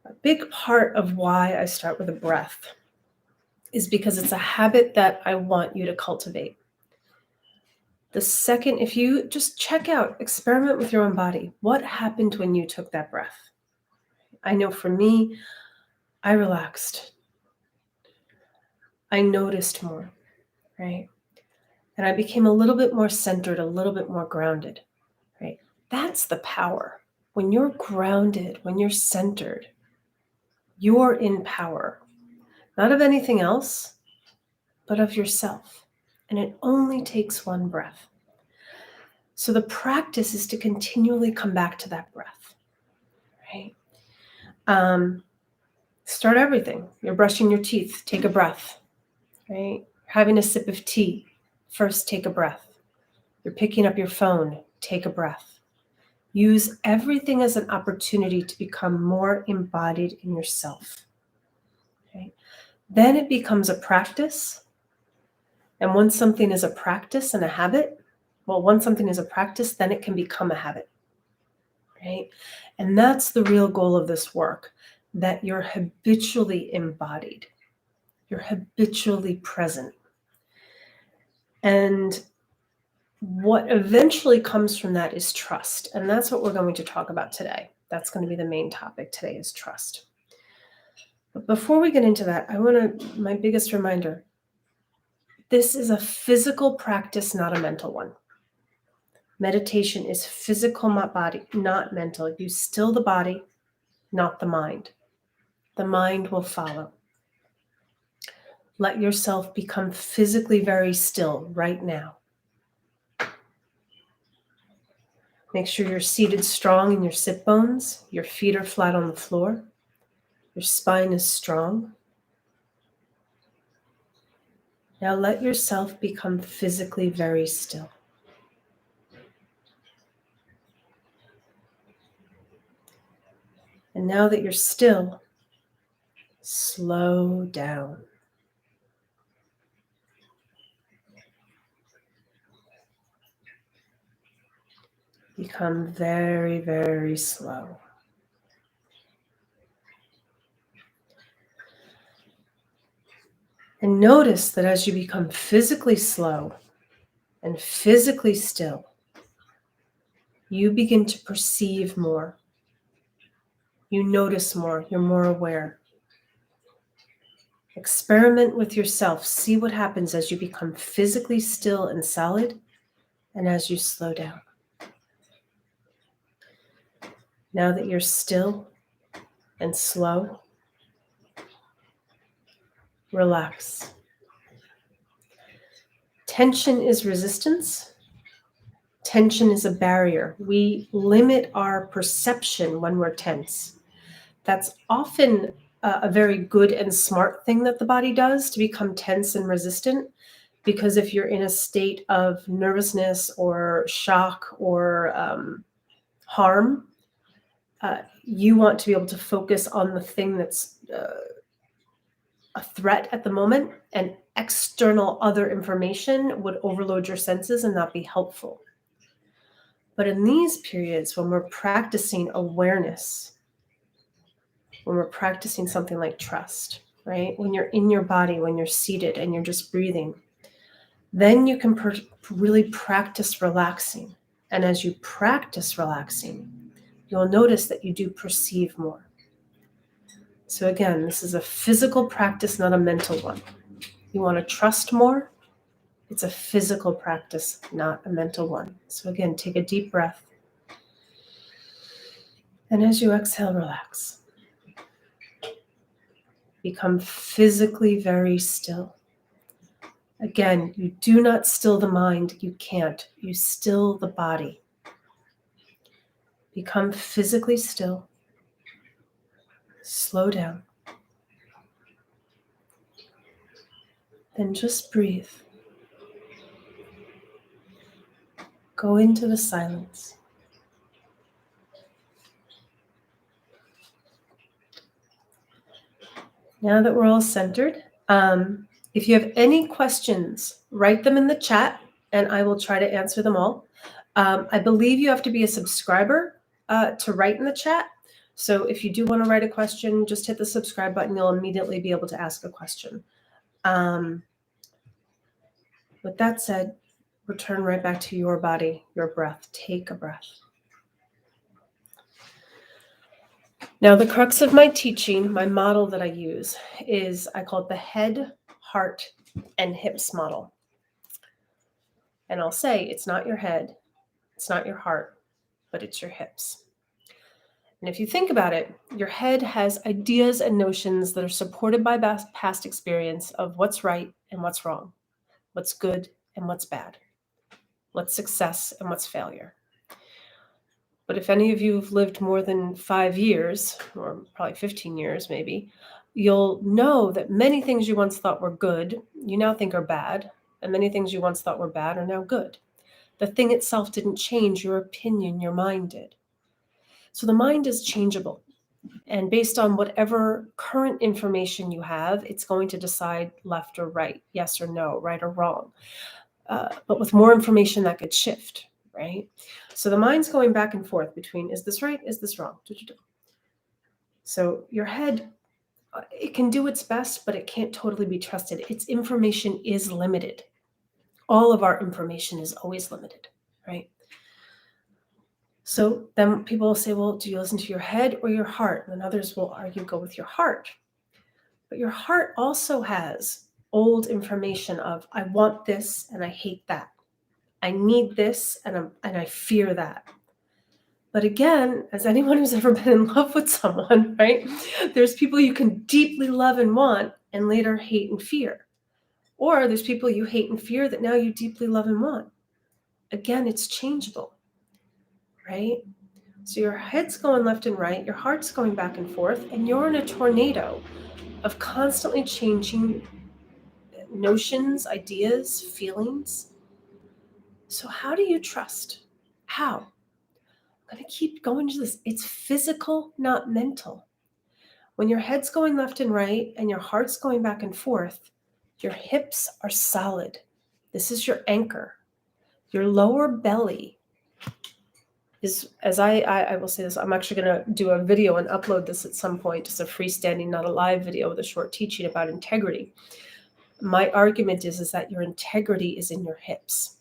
A big part of why I start with a breath is because it's a habit that I want you to cultivate. The second, if you just check out, experiment with your own body. What happened when you took that breath? I know for me, I relaxed. I noticed more, right? And I became a little bit more centered, a little bit more grounded, right? That's the power. When you're grounded, when you're centered, you're in power, not of anything else, but of yourself. And it only takes one breath. So the practice is to continually come back to that breath, right? Start everything. You're brushing your teeth, take a breath, right? Having a sip of tea, first take a breath. You're picking up your phone, take a breath. Use everything as an opportunity to become more embodied in yourself. Okay? Then it becomes a practice. And once something is a practice and a habit, once something is a practice, then it can become a habit. Right? And that's the real goal of this work, that you're habitually embodied. You're habitually present. And what eventually comes from that is trust. And that's what we're going to talk about today. That's going to be the main topic today, is trust. But before we get into that, my biggest reminder, this is a physical practice, not a mental one. Meditation is physical, not body, not mental. You still the body, not the mind. The mind will follow. Let yourself become physically very still right now. Make sure you're seated strong in your sit bones. Your feet are flat on the floor. Your spine is strong. Now let yourself become physically very still. And now that you're still, slow down. Become very, very slow. And notice that as you become physically slow and physically still, you begin to perceive more. You notice more. You're more aware. Experiment with yourself. See what happens as you become physically still and solid and as you slow down. Now that you're still and slow, relax. Tension is resistance. Tension is a barrier. We limit our perception when we're tense. That's often a very good and smart thing that the body does, to become tense and resistant, because if you're in a state of nervousness or shock or harm, you want to be able to focus on the thing that's a threat at the moment, and external other information would overload your senses and not be helpful. But in these periods, when we're practicing awareness, when we're practicing something like trust, right? When you're in your body, when you're seated and you're just breathing, then you can really practice relaxing. And as you practice relaxing, you'll notice that you do perceive more. So again, this is a physical practice, not a mental one. You want to trust more? It's a physical practice, not a mental one. So again, take a deep breath. And as you exhale, relax. Become physically very still. Again, you do not still the mind. You can't. You still the body. Become physically still. Slow down. Then just breathe. Go into the silence. Now that we're all centered, if you have any questions, write them in the chat and I will try to answer them all. I believe you have to be a subscriber to write in the chat. So if you do want to write a question, just hit the subscribe button. You'll immediately be able to ask a question. With that said, return right back to your body, your breath. Take a breath. Now, the crux of my teaching, my model that I use is, I call it the head, heart, and hips model. And I'll say it's not your head, it's not your heart, but it's your hips. And if you think about it, your head has ideas and notions that are supported by past experience of what's right and what's wrong, what's good and what's bad, what's success and what's failure. But if any of you have lived more than 5 years, or probably 15 years maybe, you'll know that many things you once thought were good, you now think are bad, and many things you once thought were bad are now good. The thing itself didn't change, your opinion, your mind did. So the mind is changeable. And based on whatever current information you have, it's going to decide left or right, yes or no, right or wrong. But with more information, that could shift, right? So the mind's going back and forth between, is this right? Is this wrong? So your head, it can do its best, but it can't totally be trusted. Its information is limited. All of our information is always limited, right? So then people will say, well, do you listen to your head or your heart? And others will argue, go with your heart. But your heart also has old information of, I want this and I hate that. I need this and I fear that. But again, as anyone who's ever been in love with someone, right? There's people you can deeply love and want and later hate and fear. Or there's people you hate and fear that now you deeply love and want. Again, it's changeable, right? So your head's going left and right, your heart's going back and forth, and you're in a tornado of constantly changing notions, ideas, feelings. So how do you trust? How? I'm going to keep going to this. It's physical, not mental. When your head's going left and right and your heart's going back and forth, your hips are solid. This is your anchor. Your lower belly is, as I will say this, I'm actually going to do a video and upload this at some point, just a freestanding, not a live video with a short teaching about integrity. My argument is that your integrity is in your hips.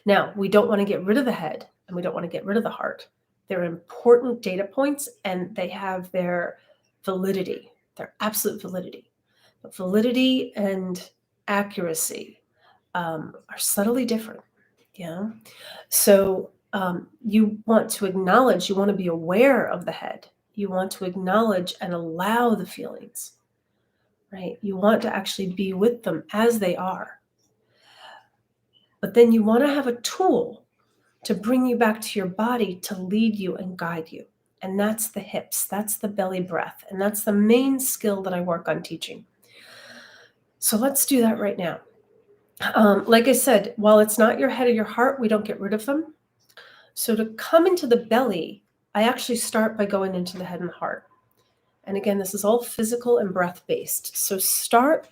Now, we don't want to get rid of the head and we don't want to get rid of the heart. They're important data points and they have their validity, their absolute validity. But validity and accuracy are subtly different. Yeah. So you want to acknowledge, you want to be aware of the head. You want to acknowledge and allow the feelings, right? You want to actually be with them as they are. But then you want to have a tool to bring you back to your body, to lead you and guide you. And that's the hips, that's the belly breath. And that's the main skill that I work on teaching. So let's do that right now. Like I said, while it's not your head or your heart, we don't get rid of them. So to come into the belly, I actually start by going into the head and the heart. And again, this is all physical and breath based. So start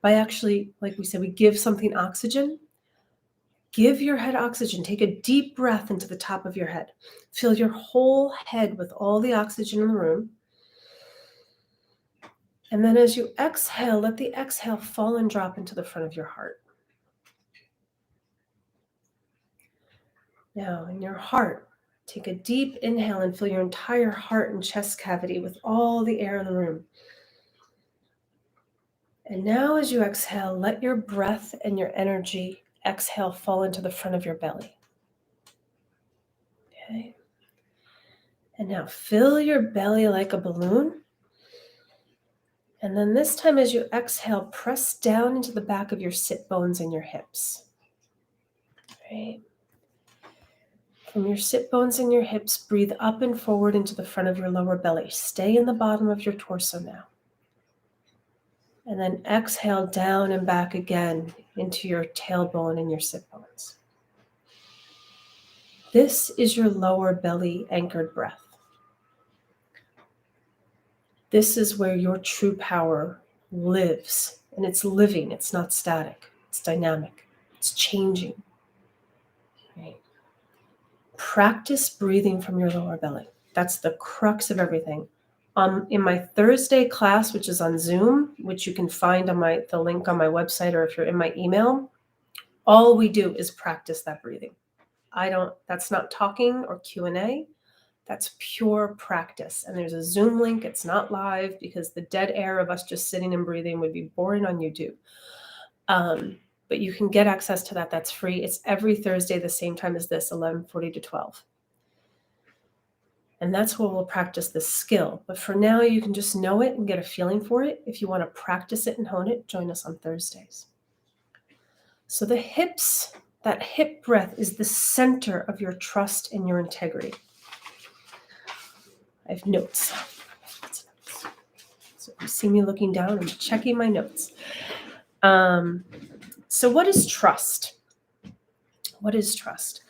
by actually, like we said, we give something oxygen. Give your head oxygen. Take a deep breath into the top of your head. Fill your whole head with all the oxygen in the room. And then as you exhale, let the exhale fall and drop into the front of your heart. Now, in your heart, take a deep inhale and fill your entire heart and chest cavity with all the air in the room. And now as you exhale, let your breath and your energy exhale fall into the front of your belly. Okay. And now fill your belly like a balloon. And then this time as you exhale, press down into the back of your sit bones and your hips. Right. From your sit bones and your hips, breathe up and forward into the front of your lower belly. Stay in the bottom of your torso now. And then exhale down and back again into your tailbone and your sit bones. This is your lower belly anchored breath. This is where your true power lives. And it's living, it's not static, it's dynamic, it's changing. Right? Practice breathing from your lower belly. That's the crux of everything. In my Thursday class, which is on Zoom, which you can find on the link on my website, or if you're in my email, all we do is practice that breathing. That's not talking or Q&A. That's pure practice. And there's a Zoom link. It's not live because the dead air of us just sitting and breathing would be boring on YouTube. But you can get access to that. That's free. It's every Thursday, the same time as this, 11:40 to 12. And that's where we'll practice this skill. But for now, you can just know it and get a feeling for it. If you want to practice it and hone it, join us on Thursdays. So the hips, that hip breath is the center of your trust and your integrity. I have notes. So if you see me looking down, I'm checking my notes. So what is trust? What is trust?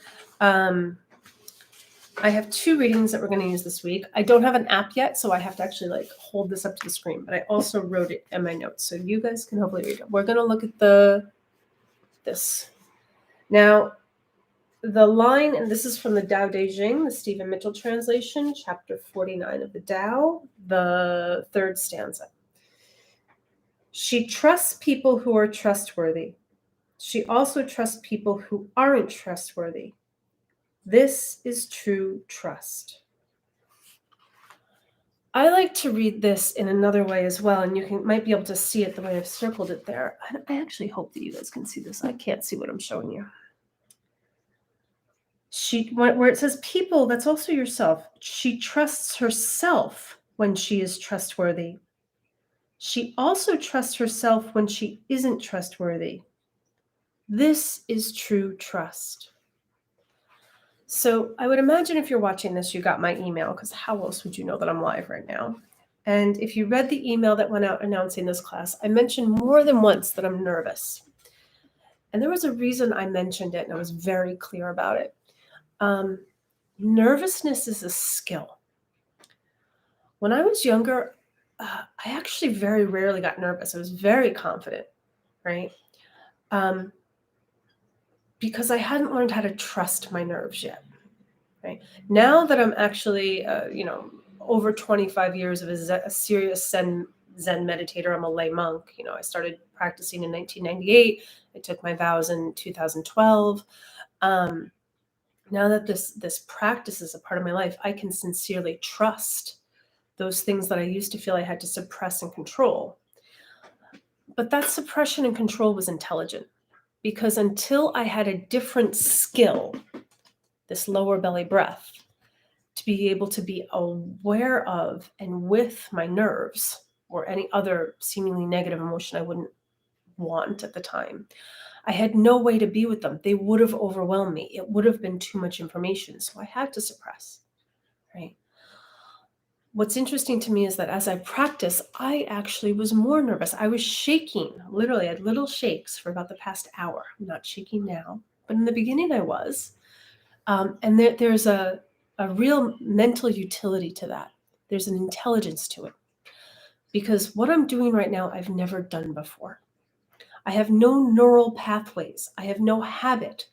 I have 2 readings that we're going to use this week. I don't have an app yet, so I have to actually hold this up to the screen, but I also wrote it in my notes, so you guys can hopefully read it. We're going to look at this. Now, the line, and this is from the Tao Te Ching, the Stephen Mitchell translation, chapter 49 of the Tao, the 3rd stanza. She trusts people who are trustworthy. She also trusts people who aren't trustworthy. This is true trust. I like to read this in another way as well, and you might be able to see it the way I've circled it there. I actually hope that you guys can see this. I can't see what I'm showing you. Where it says people, that's also yourself. She trusts herself when she is trustworthy. She also trusts herself when she isn't trustworthy. This is true trust. So I would imagine if you're watching this, you got my email, because how else would you know that I'm live right now? And if you read the email that went out announcing this class, I mentioned more than once that I'm nervous. And there was a reason I mentioned it, and I was very clear about it. Nervousness is a skill. When I was younger, I actually very rarely got nervous. I was very confident, right? Because I hadn't learned how to trust my nerves yet, right? Now that I'm actually, over 25 years of a serious Zen meditator, I'm a lay monk. I started practicing in 1998. I took my vows in 2012. Now that this practice is a part of my life, I can sincerely trust those things that I used to feel I had to suppress and control. But that suppression and control was intelligent. Because until I had a different skill, this lower belly breath, to be able to be aware of and with my nerves or any other seemingly negative emotion I wouldn't want at the time, I had no way to be with them. They would have overwhelmed me. It would have been too much information. So I had to suppress, right? What's interesting to me is that as I practice, I actually was more nervous. I was shaking, literally, I had little shakes for about the past hour. I'm not shaking now, but in the beginning I was. And there's a real mental utility to that. There's an intelligence to it. Because what I'm doing right now, I've never done before. I have no neural pathways. I have no habit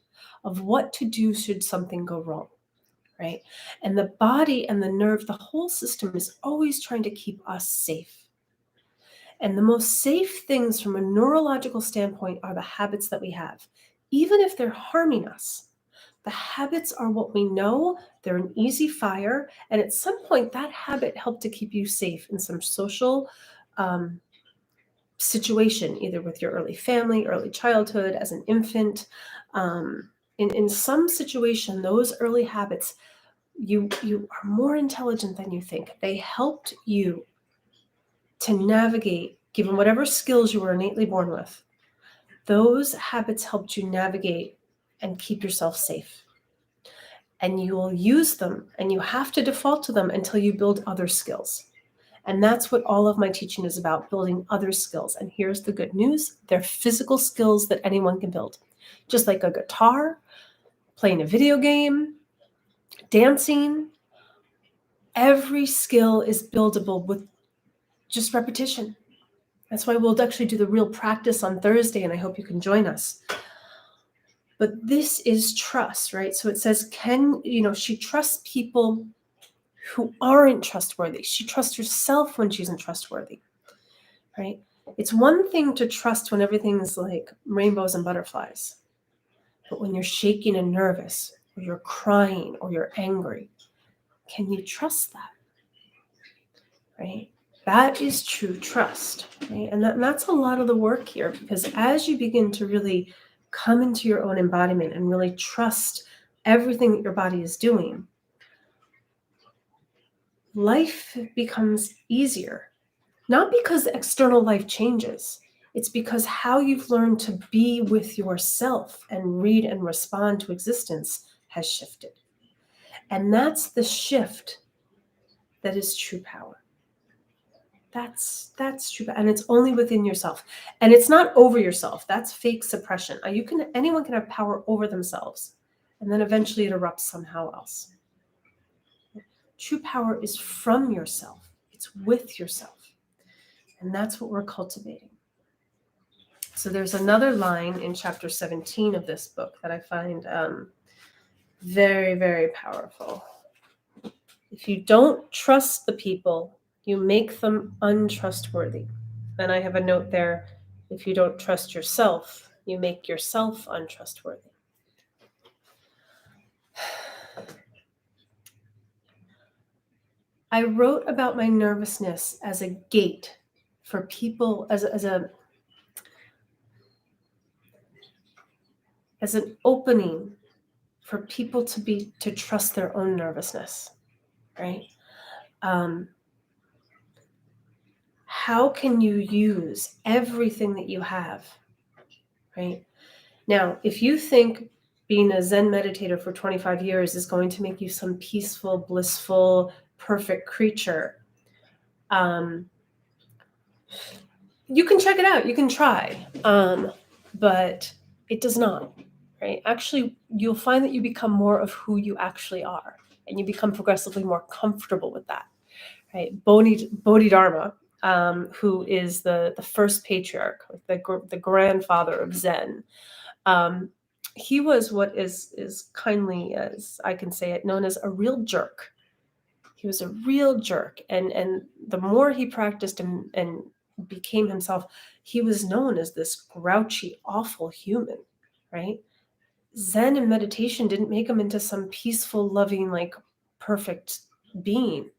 of what to do should something go wrong. Right? And the body and the nerve, the whole system is always trying to keep us safe. And the most safe things from a neurological standpoint are the habits that we have. Even if they're harming us, the habits are what we know. They're an easy fire. And at some point, that habit helped to keep you safe in some social situation, either with your early family, early childhood, as an infant. In some situation, those early habits, you are more intelligent than you think. They helped you to navigate, given whatever skills you were innately born with. Those habits helped you navigate and keep yourself safe. And you will use them, and you have to default to them until you build other skills. And that's what all of my teaching is about, building other skills. And here's the good news. They're physical skills that anyone can build. Just like a guitar, playing a video game, dancing. Every skill is buildable with just repetition. That's why we'll actually do the real practice on Thursday, and I hope you can join us. But this is trust, right? So it says, she trusts people who aren't trustworthy. She trusts herself when she's untrustworthy, right? It's one thing to trust when everything's like rainbows and butterflies. But when you're shaking and nervous, or you're crying, or you're angry, can you trust that, right? That is true trust, right? And that's a lot of the work here, because as you begin to really come into your own embodiment and really trust everything that your body is doing, life becomes easier. Not because external life changes, it's because how you've learned to be with yourself and read and respond to existence has shifted. And that's the shift that is true power. That's true, and it's only within yourself, and it's not over yourself. That's fake suppression. Anyone can have power over themselves, and then eventually it erupts somehow else. True power is from yourself. It's with yourself, and that's what we're cultivating. So there's another line in chapter 17 of this book that I find very, very powerful. If you don't trust the people, you make them untrustworthy. And I have a note there, if you don't trust yourself, you make yourself untrustworthy. I wrote about my nervousness as a gate for people, as an opening for people to trust their own nervousness, right? How can you use everything that you have, right? Now, if you think being a Zen meditator for 25 years is going to make you some peaceful, blissful, perfect creature, you can check it out. You can try, but it does not, right? Actually, you'll find that you become more of who you actually are, and you become progressively more comfortable with that, right? Bodhidharma, who is the first patriarch, the grandfather of Zen, he was what is kindly, as I can say it, known as a real jerk. He was a real jerk, and the more he practiced and became himself, he was known as this grouchy, awful human, right? Zen and meditation didn't make him into some peaceful, loving, like perfect being.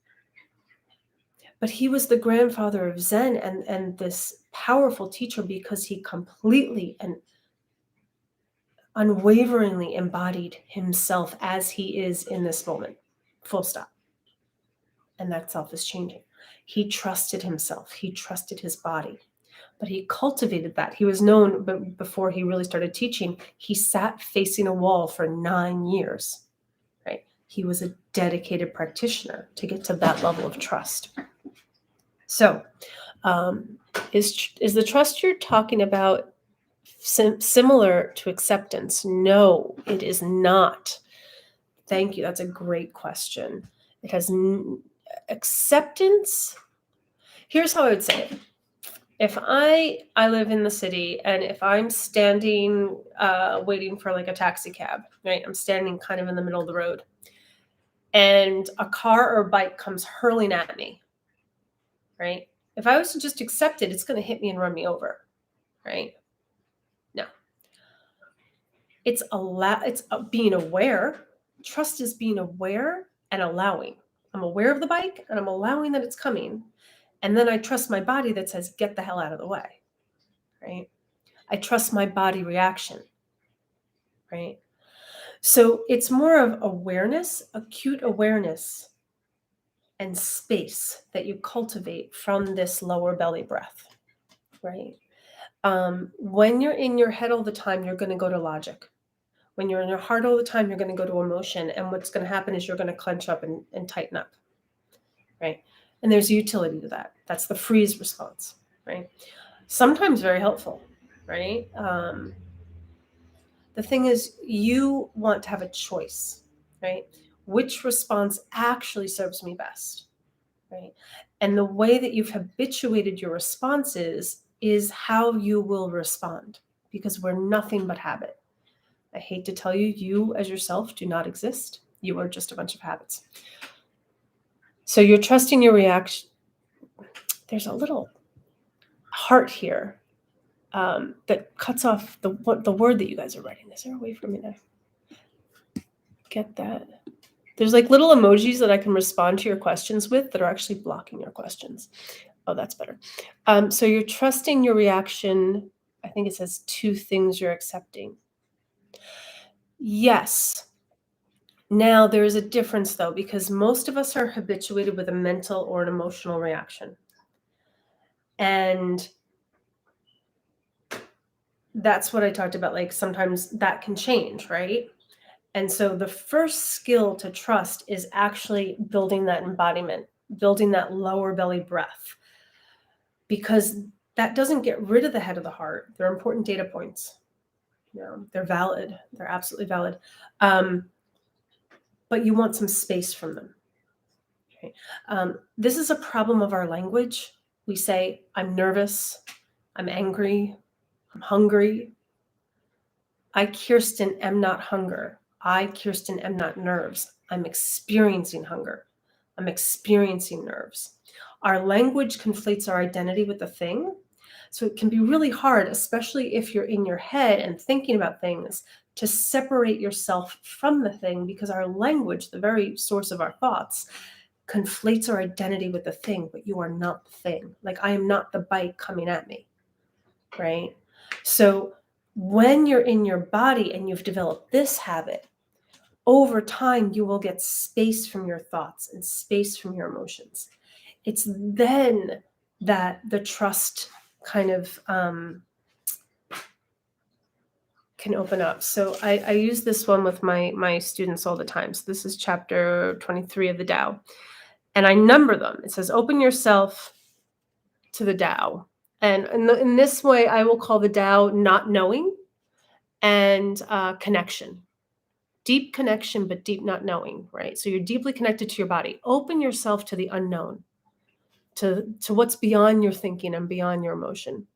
But he was the grandfather of Zen and this powerful teacher because he completely and unwaveringly embodied himself as he is in this moment, full stop. And that self is changing. He trusted himself. He trusted his body. But he cultivated that. He was known, but before he really started teaching, he sat facing a wall for 9 years, right? He was a dedicated practitioner to get to that level of trust. So, is the trust you're talking about similar to acceptance? No, it is not. Thank you. That's a great question. It has acceptance. Here's how I would say it. If I live in the city, and if I'm standing waiting for like a taxi cab, right? I'm standing kind of in the middle of the road, and a car or a bike comes hurling at me, right? If I was to just accept it, it's going to hit me and run me over, right? No. It's being aware. Trust is being aware and allowing. I'm aware of the bike and I'm allowing that it's coming. And then I trust my body that says, get the hell out of the way, right? I trust my body reaction, right? So it's more of awareness, acute awareness, and space that you cultivate from this lower belly breath, right? When you're in your head all the time, you're going to go to logic. When you're in your heart all the time, you're going to go to emotion. And what's going to happen is you're going to clench up and tighten up, right? And there's utility to that. That's the freeze response, right? Sometimes very helpful, right? The thing is, you want to have a choice, right? Which response actually serves me best, right? And the way that you've habituated your responses is how you will respond, because we're nothing but habit. I hate to tell you, you as yourself do not exist. You are just a bunch of habits. So you're trusting your reaction. There's a little heart here that cuts off the word that you guys are writing. Is there a way for me to get that? There's like little emojis that I can respond to your questions with that are actually blocking your questions. Oh, that's better. So you're trusting your reaction. I think it says 2 things you're accepting. Yes. Now there is a difference though, because most of us are habituated with a mental or an emotional reaction. And that's what I talked about. Like sometimes that can change, right? And so the first skill to trust is actually building that embodiment, building that lower belly breath, because that doesn't get rid of the head of the heart. They're important data points. You know, they're valid. They're absolutely valid. But you want some space from them. Okay? This is a problem of our language. We say, I'm nervous, I'm angry, I'm hungry. I, Kirsten, am not hunger. I, Kirsten, am not nerves. I'm experiencing hunger. I'm experiencing nerves. Our language conflates our identity with the thing. So it can be really hard, especially if you're in your head and thinking about things, to separate yourself from the thing, because our language, the very source of our thoughts, conflates our identity with the thing, but you are not the thing. Like, I am not the bike coming at me, right? So when you're in your body and you've developed this habit, over time, you will get space from your thoughts and space from your emotions. It's then that the trust kind of can open up. So I use this one with my students all the time. So this is chapter 23 of the Tao. And I number them. It says, open yourself to the Tao. And in this way, I will call the Tao not knowing and connection. Deep connection, but deep not knowing, right? So you're deeply connected to your body. Open yourself to the unknown, to what's beyond your thinking and beyond your emotion.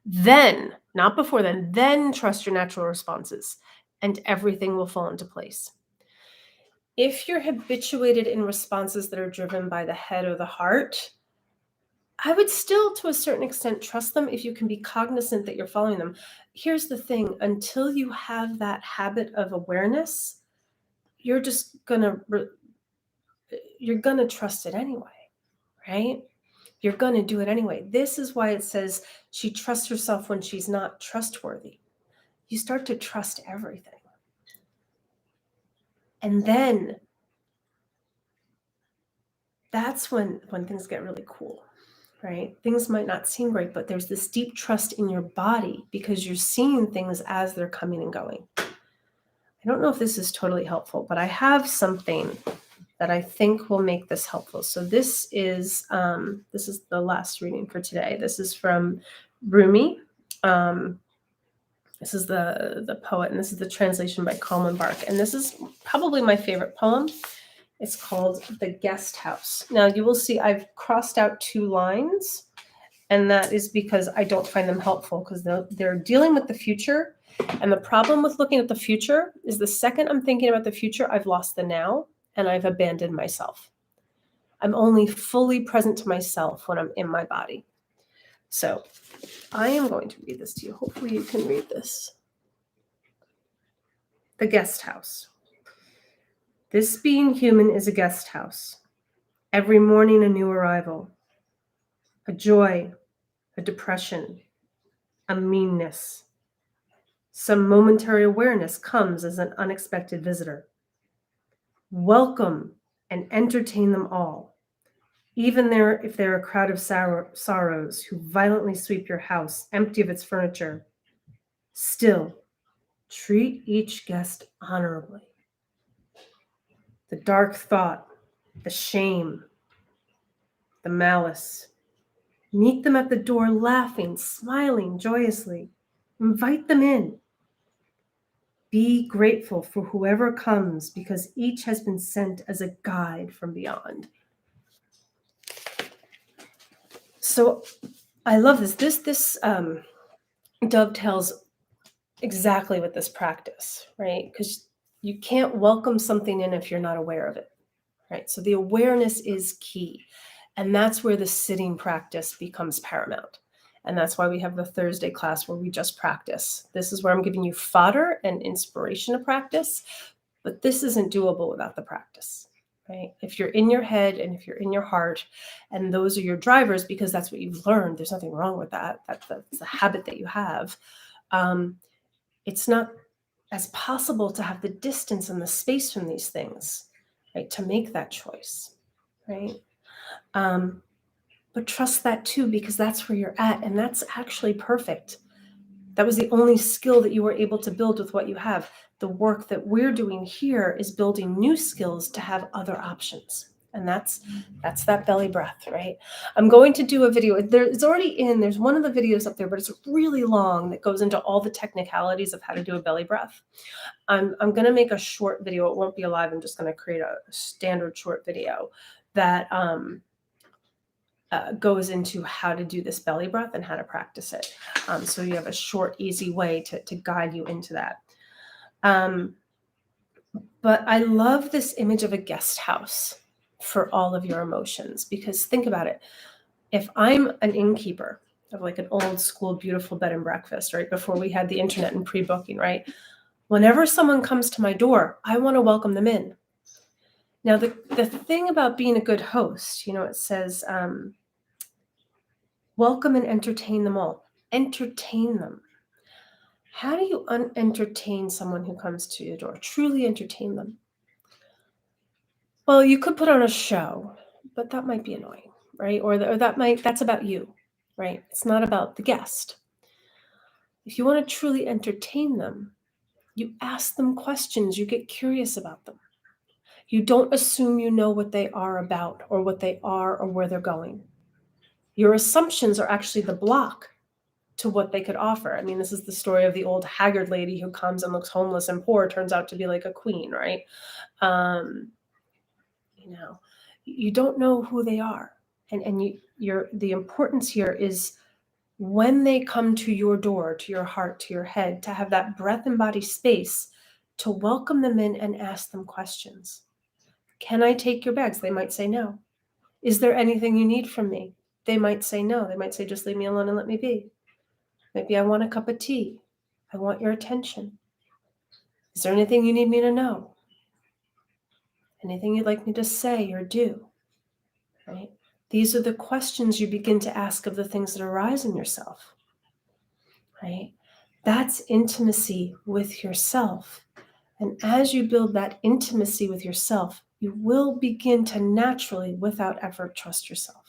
Then, not before then trust your natural responses and everything will fall into place. If you're habituated in responses that are driven by the head or the heart, I would still, to a certain extent, trust them if you can be cognizant that you're following them. Here's the thing, until you have that habit of awareness, you're just gonna trust it anyway, right? You're gonna do it anyway. This is why it says she trusts herself when she's not trustworthy. You start to trust everything. And then that's when things get really cool, right? Things might not seem great, but there's this deep trust in your body because you're seeing things as they're coming and going. I don't know if this is totally helpful, but I have something that I think will make this helpful. So this is the last reading for today. This is from Rumi. This is the poet, and this is the translation by Coleman Bark. And this is probably my favorite poem. It's called The Guest House. Now you will see I've crossed out 2 lines, and that is because I don't find them helpful because they're dealing with the future. And the problem with looking at the future is the second I'm thinking about the future, I've lost the now and I've abandoned myself. I'm only fully present to myself when I'm in my body. So I am going to read this to you. Hopefully you can read this. The Guest House. This being human is a guest house. Every morning a new arrival. A joy, a depression, a meanness. Some momentary awareness comes as an unexpected visitor. Welcome and entertain them all, even if they're a crowd of sorrows who violently sweep your house empty of its furniture. Still, treat each guest honorably. The dark thought, the shame, the malice. Meet them at the door laughing, smiling joyously. Invite them in. Be grateful for whoever comes because each has been sent as a guide from beyond. So I love this. This dovetails exactly with this practice, right? Because you can't welcome something in if you're not aware of it. right? So the awareness is key. And that's where the sitting practice becomes paramount. And that's why we have the Thursday class where we just practice. This is where I'm giving you fodder and inspiration to practice, but this isn't doable without the practice, right? If you're in your head and if you're in your heart, and those are your drivers because that's what you've learned, there's nothing wrong with that. That's a habit that you have. It's not as possible to have the distance and the space from these things, right? To make that choice, right? But trust that too, because that's where you're at, and that's actually perfect. That was the only skill that you were able to build with what you have. The work that we're doing here is building new skills to have other options. And that's that belly breath, right? I'm going to do a video. It's already in. There's one of the videos up there, but it's really long that goes into all the technicalities of how to do a belly breath. I'm going to make a short video. It won't be live. I'm just going to create a standard short video that goes into how to do this belly breath and how to practice it. So you have a short, easy way to guide you into that. But I love this image of a guest house for all of your emotions, because think about it. If I'm an innkeeper of like an old school, beautiful bed and breakfast, right? Before we had the internet and pre-booking, right? Whenever someone comes to my door, I want to welcome them in. Now, the thing about being a good host, it says, welcome and entertain them all. Entertain them. How do you entertain someone who comes to your door? Truly entertain them. Well, you could put on a show, but that might be annoying, right? Or that's about you, right? It's not about the guest. If you want to truly entertain them, you ask them questions, you get curious about them. You don't assume you know what they are about or what they are or where they're going. Your assumptions are actually the block to what they could offer. I mean, this is the story of the old haggard lady who comes and looks homeless and poor, turns out to be like a queen, right? You don't know who they are. And the importance here is when they come to your door, to your heart, to your head, to have that breath and body space to welcome them in and ask them questions. Can I take your bags? They might say no. Is there anything you need from me? They might say no. They might say, just leave me alone and let me be. Maybe I want a cup of tea. I want your attention. Is there anything you need me to know? Anything you'd like me to say or do? Right? These are the questions you begin to ask of the things that arise in yourself. Right? That's intimacy with yourself. And as you build that intimacy with yourself, you will begin to naturally, without effort, trust yourself.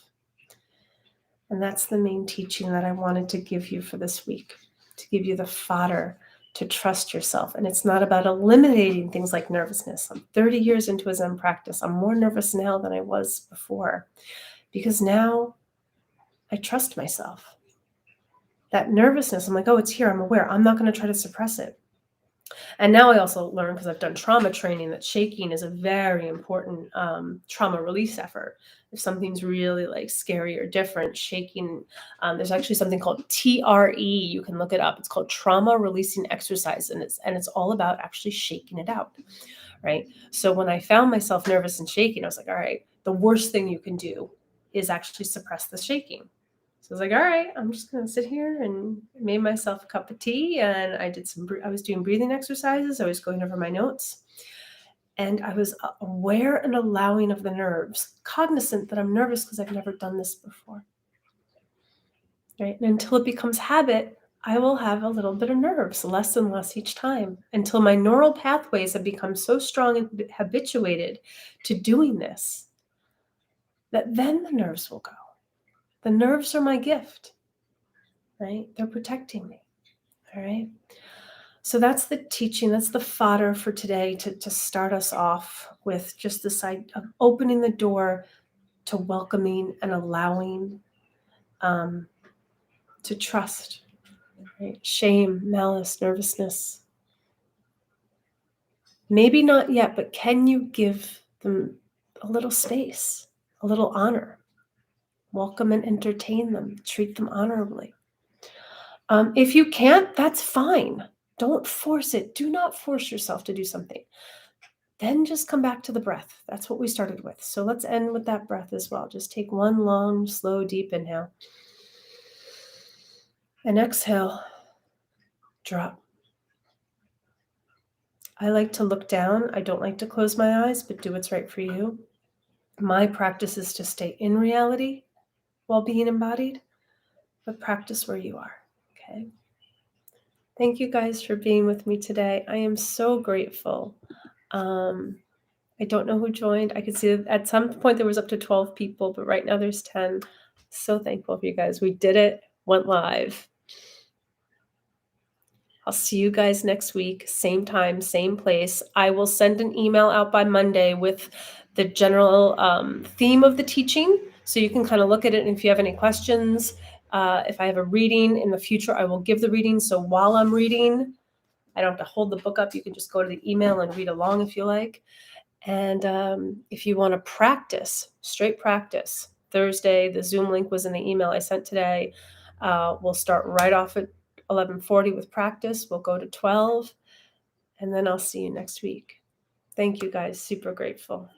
And that's the main teaching that I wanted to give you for this week, to give you the fodder to trust yourself. And it's not about eliminating things like nervousness. I'm 30 years into a Zen practice. I'm more nervous now than I was before, because now I trust myself. That nervousness, I'm like, oh, it's here. I'm aware. I'm not going to try to suppress it. And now I also learn, because I've done trauma training, that shaking is a very important trauma release effort. If something's really like scary or different, shaking, there's actually something called TRE. You can look it up. It's called trauma releasing exercise. And it's all about actually shaking it out, right? So when I found myself nervous and shaking, I was like, all right, the worst thing you can do is actually suppress the shaking. So I was like, all right, I'm just going to sit here, and made myself a cup of tea. And I was doing breathing exercises. I was going over my notes, and I was aware and allowing of the nerves, cognizant that I'm nervous because I've never done this before. Right. And until it becomes habit, I will have a little bit of nerves, less and less each time, until my neural pathways have become so strong and habituated to doing this that then the nerves will go. The nerves are my gift, right? They're protecting me, all right? So that's the teaching, that's the fodder for today to start us off with, just this idea of opening the door to welcoming and allowing, to trust, right? Shame, malice, nervousness. Maybe not yet, but can you give them a little space, a little honor? Welcome and entertain them, treat them honorably. If you can't, that's fine. Don't force it. Do not force yourself to do something. Then just come back to the breath. That's what we started with. So let's end with that breath as well. Just take one long, slow, deep inhale. And exhale. Drop. I like to look down. I don't like to close my eyes, but do what's right for you. My practice is to stay in reality while being embodied, but practice where you are. Okay. Thank you guys for being with me today. I am so grateful. I don't know who joined. I could see that at some point there was up to 12 people, but right now there's 10. So thankful for you guys. We did it, went live. I'll see you guys next week, same time, same place. I will send an email out by Monday with the general theme of the teaching, so you can kind of look at it. And if you have any questions, if I have a reading in the future, I will give the reading. So while I'm reading, I don't have to hold the book up. You can just go to the email and read along if you like. And if you want to practice, straight practice, Thursday, the Zoom link was in the email I sent today. We'll start right off at 11:40 with practice. We'll go to 12, and then I'll see you next week. Thank you guys. Super grateful.